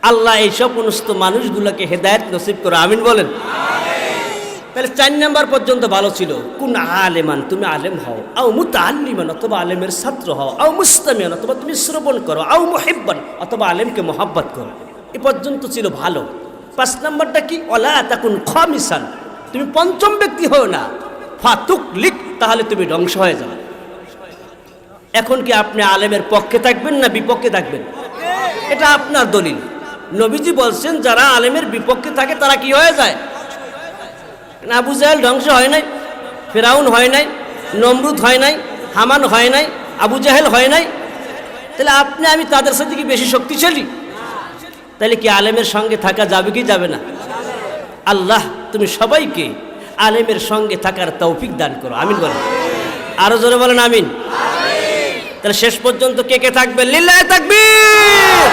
আল্লাহ এই সমস্ত মানুষগুলোকে হেদায়েত নসিব করো, আমিন বলেন। তাহলে 4 নাম্বার পর্যন্ত ভালো ছিল। কুন আলেমান, তুমি আলেম হও, আও মুতাআল্লিমান, অথবা আলেমের ছাত্র হও, আও মুস্তামিয়ান, অথবা তুমি শ্রবণ করো, আও মুহিব্বান, অথবা আলেমকে মহব্বত করো। এ পর্যন্ত ছিল ভালো। 5 নাম্বারটা কি? ওয়ালা তাকুন খামিসান, তুমি পঞ্চম ব্যক্তি হও না, ফাতুকলিক, তাহলে তুমি ধ্বংস হয়ে যাবে। এখন কি আপনি আলেমের পক্ষে থাকবেন না বিপক্ষে থাকবেন? এটা আপনার দলিল। নবীজি বলছেন যারা আলেমের বিপক্ষে থাকে তারা কি হয়ে যায়? আবু জাহেল ধ্বংস হয় নাই, ফেরাউন হয় নাই, নমরুদ হয় নাই, হামান হয় নাই, আবু জাহেল হয় নাই। তাহলে আপনি আমি তাদের সাথে কি বেশি শক্তিশালী? তাহলে কি আলেমের সঙ্গে থাকা যাবে কি যাবে না? আল্লাহ তুমি সবাইকে আলেমের সঙ্গে থাকার তৌফিক দান করো, আমিন বলেন। আরো জোরে বলেন আমিন। তাহলে শেষ পর্যন্ত কে কে থাকবে? লিল্লাহি তাকবীর।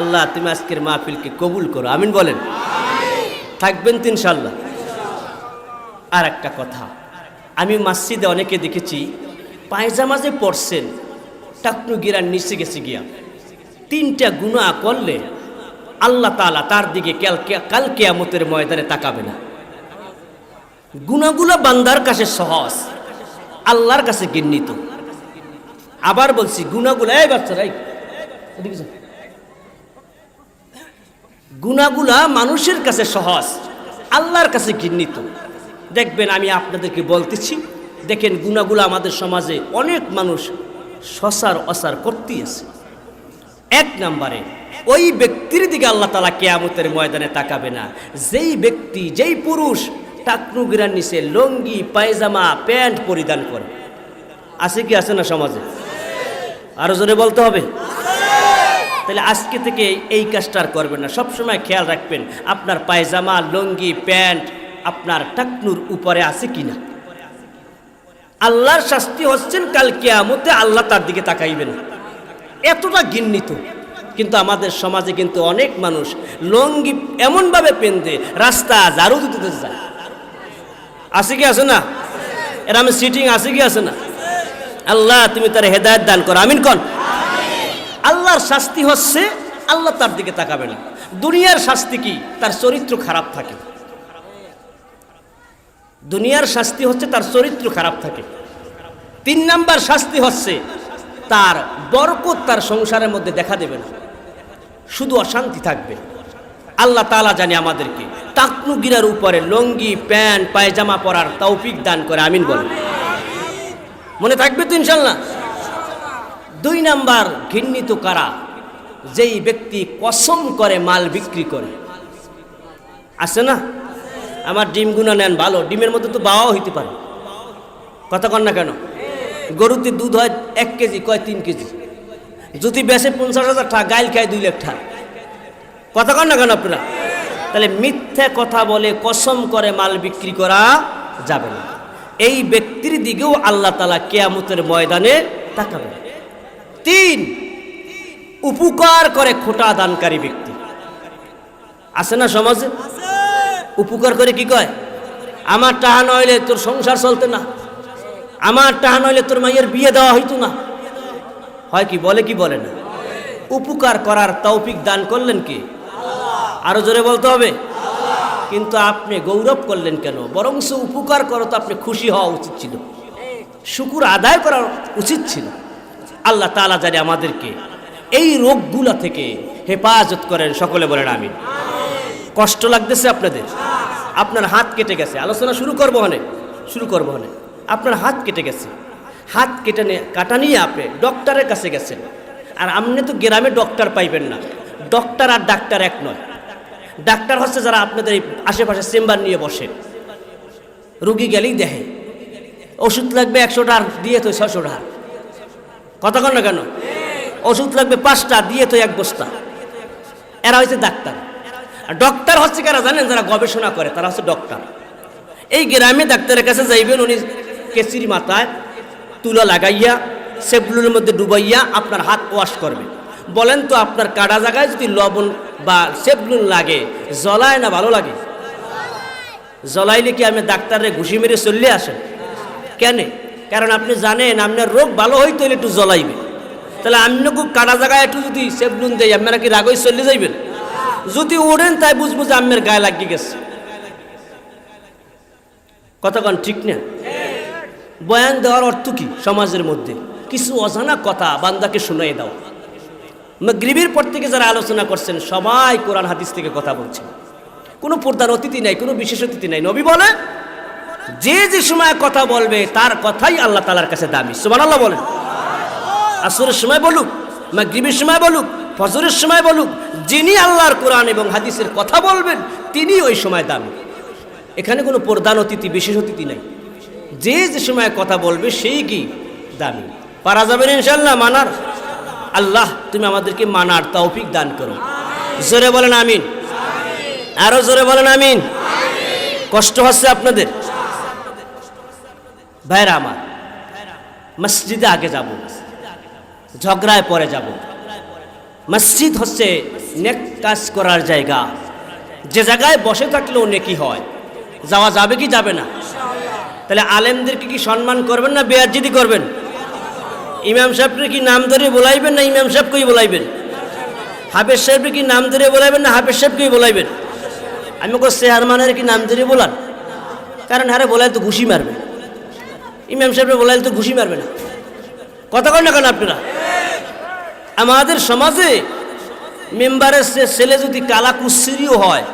আল্লাহ তুমি আজকের মাহফিলকে কবুল করো, আমিন বলেন। থাকবেন তো ইনশাআল্লাহ। আর একটা কথা, আমি মসজিদে অনেকে দেখেছি পায়জামা যে পরছেন টাকনু গিরার নিচে গেছে গিয়া 3টা গুনাহ করলে আল্লাহ তাআলা তার দিকে কাল কিয়ামতের ময়দানে তাকাবে না। গুনাহগুলো বান্দার কাছে সহজ, আল্লাহর কাছে ঘৃণিত। আবার বলছি গুনাহগুলো, এই বাচ্চারা এদিকে যাও, গুনাহগুলা মানুষের কাছে সহজ, আল্লাহর কাছে ঘৃণিত। দেখবেন আমি আপনাদেরকে বলতেছি, দেখেন গুনাহগুলো আমাদের সমাজে অনেক মানুষ সসার অসার করতেই আছে। 1 নম্বরে ওই ব্যক্তির দিকে আল্লাহ তাআলা কিয়ামতের ময়দানে তাকাবে না যেই ব্যক্তি, যেই পুরুষ টাকনু গিরার নিচে লুঙ্গি পায়জামা প্যান্ট পরিধান করে। আছে কি আছে না সমাজে? আরো জোরে বলতে হবে। তাহলে আজকে থেকে এই কাজটা আর করবেন না। সবসময় খেয়াল রাখবেন আপনার পায়জামা লুঙ্গি প্যান্ট আপনার টাকনুর উপরে আছে কিনা। আল্লাহর শাস্তি হচ্ছেন কাল কিয়ামতে আল্লাহ তার দিকে তাকাইবেন, এতটা ঘৃণিত। কিন্তু আমাদের সমাজে কিন্তু অনেক মানুষ লুঙ্গি এমনভাবে পেন্দে রাস্তা ঝাড়ু দিতে যায়। আছে কি আছে না? এর আমি সিটিং আছে কি আছে না? আল্লাহ তুমি তার হেদায়েত দান করো, আমিন কোন। আল্লাহর শাস্তি হচ্ছে আল্লাহ তার দিকে তাকাবে না। দুনিয়ার শাস্তি কি? তার চরিত্র খারাপ থাকে। দুনিয়ার শাস্তি হচ্ছে তার চরিত্র খারাপ থাকে। 3 নাম্বার শাস্তি হচ্ছে তার বরকত তার সংসারের মধ্যে দেখা দেবে না, শুধু অশান্তি থাকবে। আল্লাহ তাআলা জানে আমাদেরকে টাকনু গিরার উপরে লুঙ্গি প্যান্ট পায়জামা পরার তৌফিক দান করে, আমিন বলেন। মনে থাকবে তো ইনশাআল্লাহ। 2 নাম্বার ঘৃণিত কারা? যেই ব্যক্তি কসম করে মাল বিক্রি করে। আছে না? আমার ডিমগুনা নেন ভালো, ডিমের মধ্যে তো বাওয়াও হইতে পারে। কথা কন না কেন? গরুতে দুধ হয় 1 কেজি, কয় 3 কেজি। যদি বেশে 50,000 টাকা, গাইল খায় 2 লাখ টাকা। কথা কন না কেন আপনারা? তাহলে মিথ্যা কথা বলে কসম করে মাল বিক্রি করা যাবে না। এই ব্যক্তির দিকেও আল্লাহ তাআলা কিয়ামতের ময়দানে তাকাবে। 3 উপকার করে খোটা দানকারী ব্যক্তি। আছে না সমাজে? উপকার করে কি কয়? আমার টাকা নইলে তোর সংসার চলতে না, আমার টাকা নইলে তোর মায়ের বিয়ে দেওয়া হইতো না। হয় কি? বলে কি বলে না? উপকার করার তৌফিক দান করলেন কি? আরো জোরে বলতে হবে। কিন্তু আপনি গৌরব করলেন কেন? বরং উপকার করো তো আপনি খুশি হওয়া উচিত ছিল, শুকর আদায় করা উচিত ছিল। আল্লাহ তাআলা জানে আমাদেরকে এই রোগগুলা থেকে হেফাজত করেন, সকলে বলেন আমিন। কষ্ট লাগতেছে আপনাদের? আপনার হাত কেটে গেছে, আলোচনা শুরু করবো হনে আপনার হাত কেটে গেছে, হাত কাটা নিয়ে আপনি ডক্টরের কাছে গেছেন। আর আপনি তো গ্রামে ডক্টর পাইবেন না। ডক্টর আর ডাক্তার এক নয়। ডাক্তার হচ্ছে যারা আপনাদের আশেপাশে চেম্বার নিয়ে বসে, রুগী গেলেই দেখে ওষুধ লাগবে 100 টাকা, দিয়ে তো 600 টাকা। কথা কন না কেন? ওষুধ লাগবে 5টা, দিয়ে তো 1 বস্তা। এরা হচ্ছে ডাক্তার। আর ডক্টর হচ্ছে কারা জানেন? যারা গবেষণা করে, তারা হচ্ছে ডক্টর। এই গ্রামে ডাক্তারের কাছে যাইবেন, উনি কেচির মাথায় তুলা লাগাইয়া সেবলুনের মধ্যে ডুবাইয়া আপনার হাত ওয়াশ করবে। বলেন তো আপনার কাটা জায়গায় যদি লবণ বা সেবলুন লাগে, জ্বলায় না ভালো লাগে? জ্বলাইলে কি আপনি ডাক্তারে ঘুষি মেরে চললে আসেন? কেন? কারণ আপনি জানেন আপনার রোগ ভালো হইতে হলে একটু জ্বলাইবে। তাহলে আমি খুব কাটা জায়গায় একটু যদি সেবলুন দেই আপনারা কি রাগই চলে যাইবেন? যদি ওড়েন তাই বুঝবো যে আমের গায়ে লাগিয়ে গেছে। কতক্ষণ ঠিক না? বয়ান দেওয়ার অর্থ কি? সমাজের মধ্যে কিছু অজানা কথা বান্দাকে শুনিয়ে দাও। মাগরিবের পর থেকে যারা আলোচনা করছেন সবাই কোরআন হাদিস থেকে কথা বলছেন, কোনো পর্দার অতিথি নাই, কোনো বিশেষ অতিথি নাই। নবী বলে যে যে সময় কথা বলবে তার কথাই আল্লাহ তাআলার কাছে দামি। সুবহানাল্লাহ বলেন। আসরের সময় বলুক, মাগরিবের সময় বলুক, ফজরের সময় বলুক, যিনি আল্লাহর কোরআন এবং হাদিসের কথা বলবেন তিনি ওই সময় দামি। এখানে কোনো প্রধান অতিথি বিশেষ অতিথি নাই, যে যে সময় কথা বলবে সেই কি দামি। পারা যাবেন ইনশাআল্লাহ মানার? আল্লাহ তুমি আমাদেরকে মানার তৌফিক দান করো। জোরে বলেন আমিন। আরো জোরে বলেন আমিন। কষ্ট হচ্ছে আপনাদের? ভাইরা আমার, মসজিদে আগে যাব, ঝগড়ায় পরে যাব। মসজিদ হচ্ছে নেক কাজ করার জায়গা, যে জায়গায় বসে থাকলেও নেকি হয়। যাওয়া যাবে কি যাবে না? তাহলে আলেমদেরকে কি সম্মান করবেন না বেয়াজ্জিতি করবেন? ইমাম সাহেবকে কি নাম ধরে বলাইবেন না ইমাম সাহেবকেই বলাইবেন? হাফেজ সাহেবকে কি নাম ধরে বলাইবেন না হাফেজ সাহেবকেই বলাইবেন? আমি কো চেয়ারম্যানের কি নাম ধরে বলান? কারণ হারে বলাই তো ঘুষি মারবে, ইমাম সাহেবের বলাইলে তো ঘুষি মারবে না। কথা কন না কেন আপনারা? আমাদের সমাজে মেম্বারের ছেলে যদি কালা কুচ্ছিরিও হয়,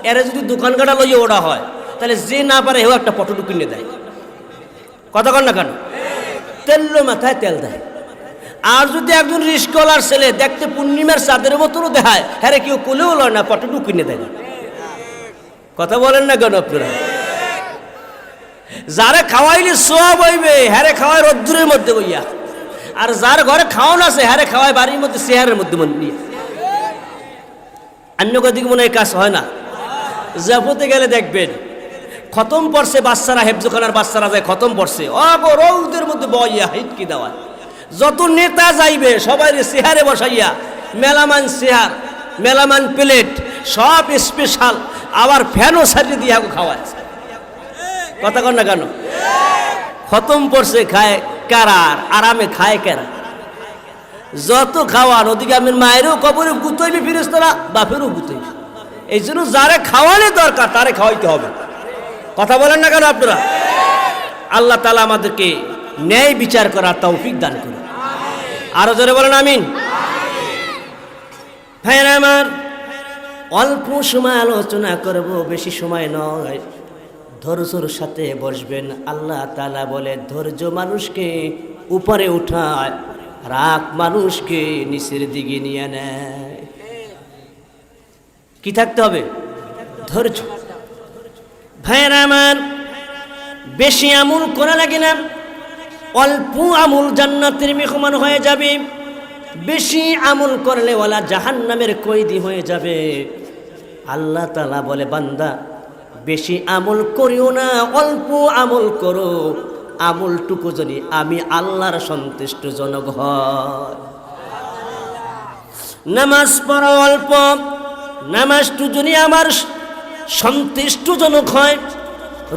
এরা যদি দোকান কাটা লইয়ে ওড়া হয়, তাহলে যে না পারে হেও একটা পটটু কিনে দেয়। কথা কন না কেন? তেল মাথায় তেল দেয়। আর যদি একজন রিস্কলার ছেলে দেখতে পূর্ণিমার চাঁদের মতনও দেখায়, হ্যাঁ কেউ কোলেও লয় না, পটটু কিনে দেয় না। কথা বলেন না কেন আপনারা? যারে খাওয়াইলে সব হইবে, হ্যারে খাওয়ায় রোদ্দুরের মধ্যে বইয়া, আর যার ঘরে খাওয়ান আছে হ্যারে খাওয়ায় বাড়ির মধ্যে চেয়ারের মধ্যে নিয়ে। অন্য কদিকে মনে হয় কাজ হয় না। জাফতে গেলে দেখবেন খতম পড়ছে বাচ্চারা, হেফজখানার বাচ্চারা যায় খতম পড়ছে, রৌদের মধ্যে বইয়া হিটকি দেওয়া। যত নেতা যাইবে সবাই চেহারে বসাইয়া মেলামান চেহার, মেলামান প্লেট সব স্পেশাল, আবার ফ্যানও সাজিয়ে দিয়া খাওয়ায়। কথা কন না কেন? খতম পড়ছে খায় কারা, আরামে খায় কারা? যত খাওয়ান ওদিকে আমি মায়েরও কবরে গুতইবে ফিরেশতারা, বাপেরও গুতইবে। এই জন্য যারে খাওয়ালে দরকার তারে খাওয়াইতে হবে। কথা বলেন না কেন আপনারা? আল্লাহ তাআলা আমাদেরকে ন্যায় বিচার করার তৌফিক দান করুন। আরো জোরে বলেন আমিন। ভাইরা আমার, অল্প সময় আলোচনা করব, বেশি সময় নয়। ধৈর্যের সাথে বসবেন। আল্লাহ তাআলা বলে ধৈর্য মানুষকে উপরে উঠায়, রাগ মানুষকে নিচের দিকে নিয়ে নেয়। কি থাকতে হবে? ধৈর্য। ভাইরা আমার, বেশি আমল করা লাগে না, অল্প আমল জান্নাতের মেহমান হয়ে যাবে। বেশি আমল করলে ওয়ালা জাহান্নামের কয়েদি হয়ে যাবে। আল্লাহ তাআলা বলে বান্দা বেশি আমল করিও না, অল্প আমল করো। আমলটুকু যদি আমি আল্লাহর সন্তুষ্টজনক হয়। নামাজ পড়া অল্প, নামাজটু যদি আমার সন্তুষ্টজনক হয়।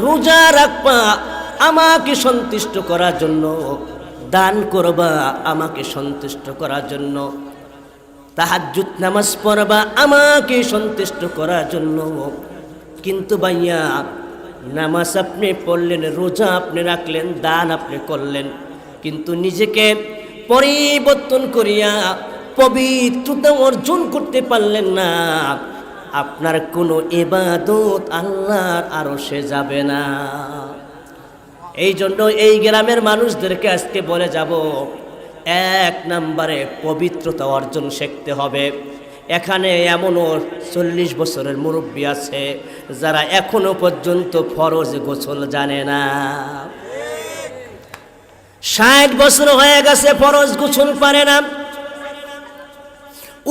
রোজা রাখবা আমাকে সন্তুষ্ট করার জন্য, দান করবা আমাকে সন্তুষ্ট করার জন্য, তাহাজ্জুদ নামাজ পড়বা আমাকে সন্তুষ্ট করার জন্য। কিন্তু ভাইয়া নামাজ আপনি পড়লেন, রোজা আপনি রাখলেন, দান আপনি করলেন, কিন্তু নিজেকে পরিবর্তন করিয়া পবিত্রতা অর্জন করতে পারলেন না। আপনার কোনো ইবাদত আল্লাহর আরশে যাবে না। এই জন্য এই গ্রামের মানুষদেরকে আজকে বলে যাব, 1 নম্বরে পবিত্রতা অর্জন শিখতে হবে। এখানে এমনও 40 বছরের মুরব্বী আছে যারা এখনো পর্যন্ত ফরজ গোসল জানে না। 60 বছর হয়ে গেছে ফরজ গোসল পারে না,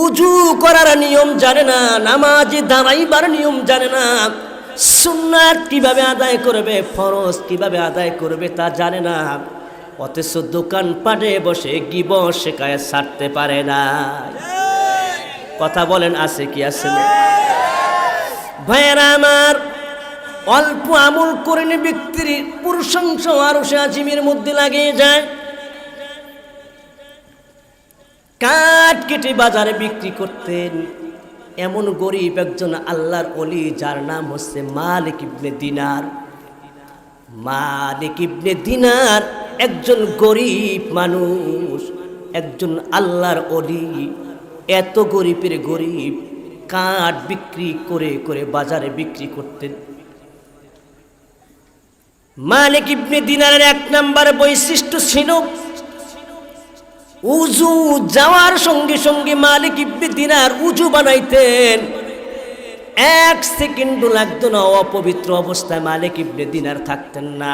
উজু করার নিয়ম জানে না, নামাজে দাঁড়াইবার নিয়ম জানে না, সুন্নাত কিভাবে আদায় করবে, ফরজ কিভাবে আদায় করবে তা জানে না। অথচ দোকান পাটে বসে গিবত শেখায় ছাড়তে পারে না। কথা বলেন আছে কি আছে না? ভাইয়েরা আমার, অল্প আমল করেন ব্যক্তির প্রশংসা আরশে আজিমের মধ্যে লাগিয়ে যায়। কাঠ কেটে বাজারে বিক্রি করতেন। এমন গরিব একজন আল্লাহর ওলি, যার নাম হচ্ছে মালিক ইবনে দিনার। মালিক ইবনে দিনার একজন গরিব মানুষ, একজন আল্লাহর ওলি। এত গরিবের গরিব, কাঠ বিক্রি করে করে বাজারে বিক্রি করতেন। মালিক ইবনে দিনারের এক নাম্বার বৈশিষ্ট্য ছিল উজু। যাওয়ার সঙ্গে সঙ্গে মালিক ইবনে দিনার উজু বানাইতেন, 1 সেকেন্ডও লাগতো না। অপবিত্র অবস্থায় মালিক ইবনে দিনার থাকতেন না।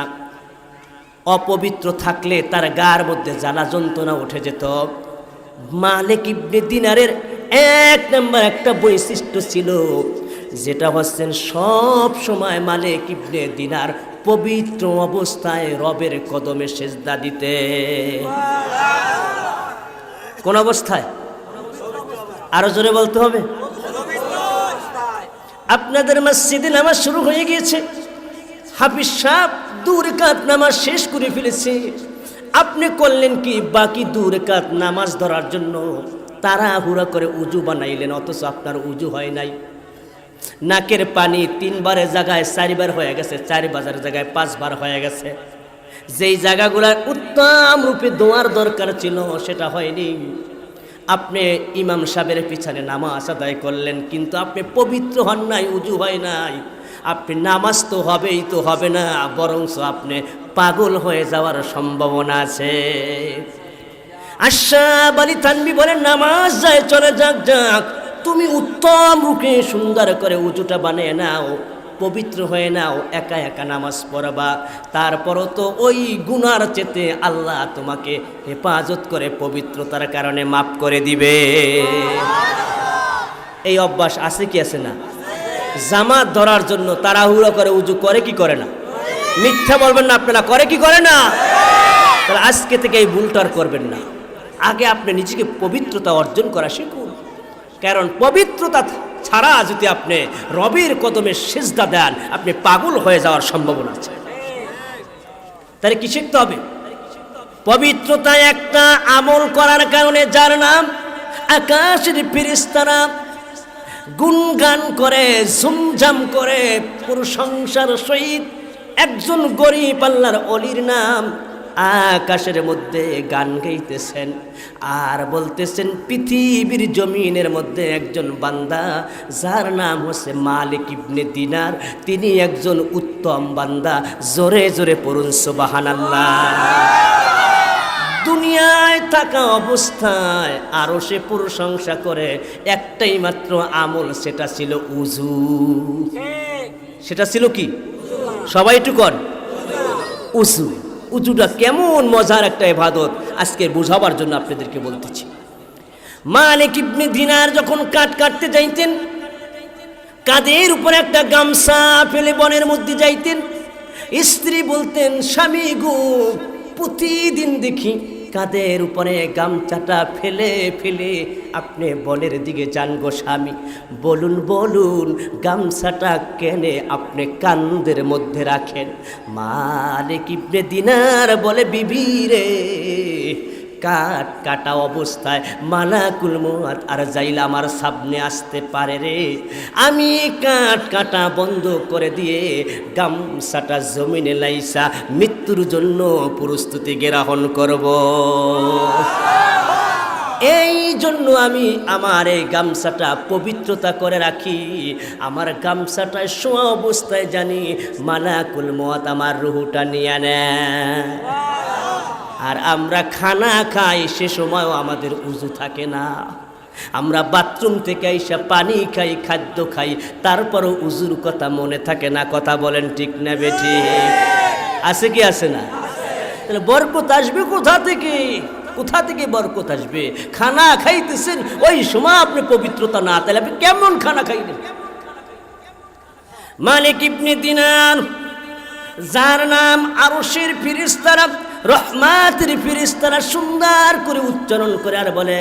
অপবিত্র থাকলে তার গার মধ্যে জ্বালা যন্ত্রণা উঠে যেত। মালিক ইবনে দিনারের 1 নাম্বার একটা বৈশিষ্ট্য ছিল, যেটা হচ্ছেন সব সময় মালিক ইবনে দিনার পবিত্র অবস্থায় রবের কদমে সেজদা দিতে। কোন অবস্থায়? আরো জোরে বলতে হবে। আপনাদের মসজিদে নামাজ শুরু হয়ে গিয়েছে, হাফিজ সাহেব 2 রাকাত নামাজ শেষ করে ফেলেছে। আপনি করলেন কি, বাকি 2 রাকাত নামাজ ধরার জন্য তাড়াহুড়া করে উজু বানাইলেন, অথচ আপনার উজু হয় নাই। নাকের পানি 3 বারের জায়গায় 4 বার হয়ে গেছে, 4 বারের জায়গায় 5 বার হয়ে গেছে। যেই জায়গাগুলোর উত্তম রূপে দোয়ার দরকার ছিল সেটা হয়নি। আপনি ইমাম সাহেবের পিছনে নামাজ আদায় করলেন, কিন্তু আপনি পবিত্র হন নাই, উজু হয় নাই। আপনি নামাজ তো হবেই তো হবে না, বরঞ্চ আপনি পাগল হয়ে যাওয়ার সম্ভাবনা আছে। আশরাফ আলী থানভী বলেন, নামাজ যায় চলে যাক যাক, তুমি উত্তম রূপে সুন্দর করে উজুটা বানিয়ে নাও, পবিত্র হয়ে নাও, একা একা নামাজ পড়বা। তারপরও তো ওই গুনার চেতে আল্লাহ তোমাকে হেফাজত করে পবিত্রতার কারণে মাফ করে দিবে। এই অভ্যাস আছে কি আছে না? জামাত ধরার জন্য তাড়াহুড়ো করে উজু করে কি করে না? মিথ্যা বলবেন না আপনারা, করে কি করে না? তাহলে আজকে থেকে এই ভুলটা আর করবেন না। আগে আপনি নিজেকে পবিত্রতা অর্জন করা শিখুন, কারণ পবিত্রতা ছাড়া যদি আপনি রবের কদমে সিজদা দেন, আপনি পাগল হয়ে যাওয়ার সম্ভাবনা আছে। তাহলে কি শিখতে হবে? পবিত্রতা একটা আমল করার কারণে, যার নাম আকাশের ফেরেশতারা গুণগান করে, ঝুমঝাম করে, প্রশংসার সহিত একজন গরিব আল্লাহর ওলির নাম আকাশের মধ্যে গান গাইতেছেন আর বলতেছেন, পৃথিবীর জমিনের মধ্যে একজন বান্দা যার নাম হচ্ছে মালিক ইবনে দিনার, তিনি একজন উত্তম বান্দা। জোরে জোরে পড়ুন সুবহানাল্লাহ। দুনিয়ায় থাকা অবস্থায় আরো সে প্রশংসা করে একটাই মাত্র আমল, সেটা ছিল উজু। সেটা ছিল কি? সবাই একটু কর, উজু। উজুটা কেমন মজার একটা ইবাদত, আজকে বোঝাবার জন্য আপনাদেরকে বলতেছি। মালিক ইবনে দিনার যখন কাঠ কাটতে যাইতেন, কাঁধের উপর একটা গামছা ফেলে বনের মধ্যে যাইতেন। স্ত্রী বলতেন, স্বামী গো, প্রতিদিন দেখি কাঁধের উপরে গামছাটা ফেলে ফেলে আপনি বনের দিকে যান গো স্বামী। বলুন বলুন, গামছাটা কেনে আপনি কাঁধের মধ্যে রাখেন? মালিক ইবনে দিনার বলে, বিবি রে, কাঠ কাটা অবস্থায় মালাকুল মউত আর যাইলে আমার সামনে আসতে পারে রে। আমি কাঠ কাটা বন্ধ করে দিয়ে গামছাটা জমিনে লাইসা মৃত্যুর জন্য প্রস্তুতি গ্রহণ করব। এই জন্য আমি আমার এই গামছাটা পবিত্রতা করে রাখি। আমার গামছাটায় শোয়া অবস্থায় জানি মালাকুল মউত আমার রুহটা নিয়ে নেয়। আর আমরা খানা খাই, সে সময়ও আমাদের উজু থাকে না। আমরা বাথরুম থেকে আইসা পানি খাই, খাদ্য খাই, তারপরও উজুর কথা মনে থাকে না। কথা বলেন ঠিক না বেটি? আছে কি আছে না? তাহলে বরকত আসবে কোথা থেকে? কোথা থেকে বরকত আসবে? খানা খাইতেছেন, ওই সময় আপনি পবিত্রতা না, তাহলে আপনি কেমন খানা খাইলেন? মালিক ইবনে দিনার, যার নাম আরশের ফেরেশতারা, রহমাতের ফেরেশতারা সুন্দর করে উচ্চারণ করে আর বলে,